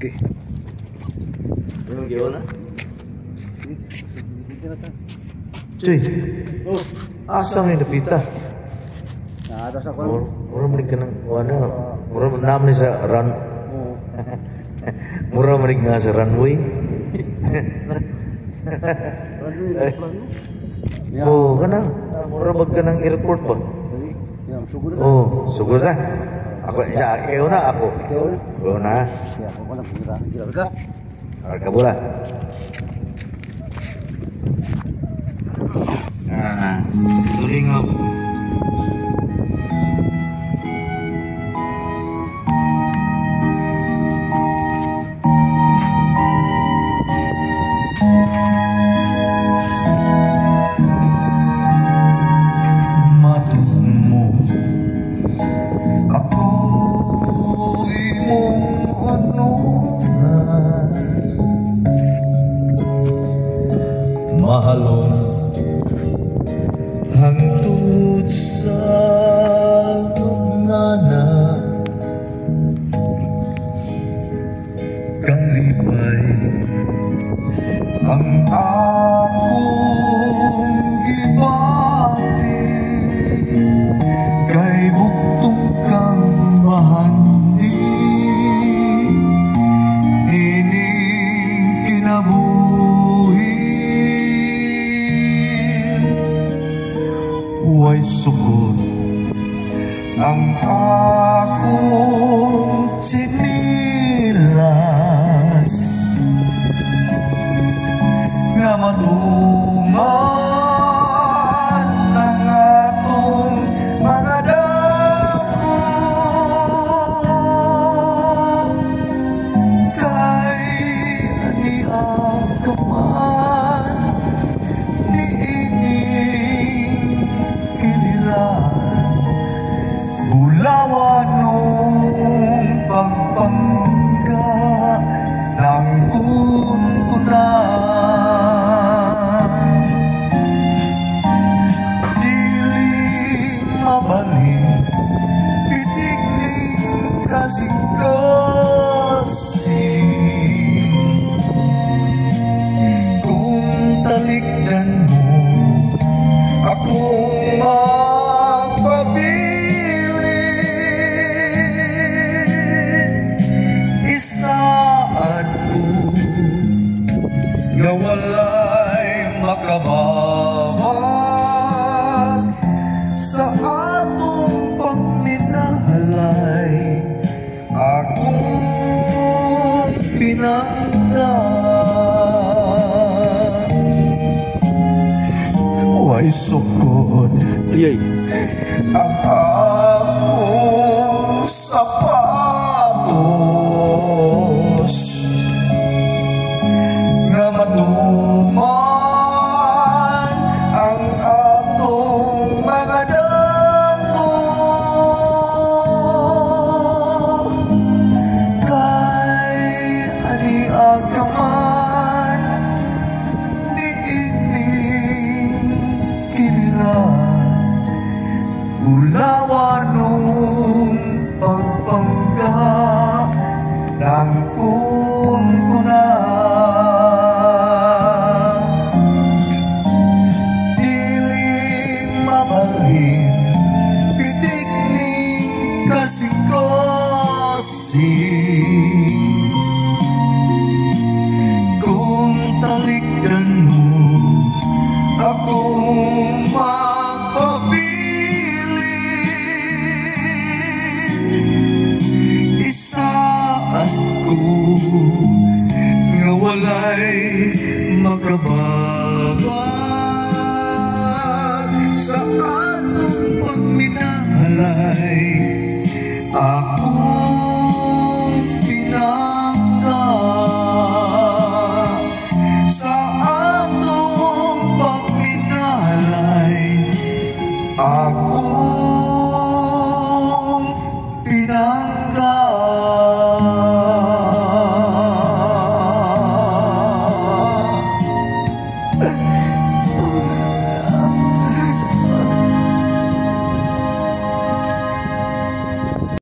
Okay. Ano gawin na? Cuy, asa may napita? Ada sa kwan. Mura manig ka ng, mura naman sa run. Mura manig nga sa runway. Oh, kana. Mura bag ka ng airport ba? Oh, sugod na. Ako, ikaw na, ako. Ikaw na. Ako na pura. Gila. Harga bola. Tuling ako. Mahalon hangtod sa lugngana kalipay ang akong gibati kay buktong kang mahandi ining kinabuhi way sukod ang akong sinilas nga matuman ang atong mga dako kay ani ang kaman ni Bulawan nung pagpangga ng kunkunan dili mabalik pitikling kasing-kasing kung talikdan mo akong na walay makabawag sa atong pagminahalay akong pinangga way sukod ang akong sapatos na matuman ang atong mga dako kay ani agaman ni ining kinilan ulawan nung pagpangga ng kunkunan kung talikdan mo akong magpapilit isaan ko nga walay makababag sa atong pagminahalay akong pinangga sa atong pagminahalay akong pinangga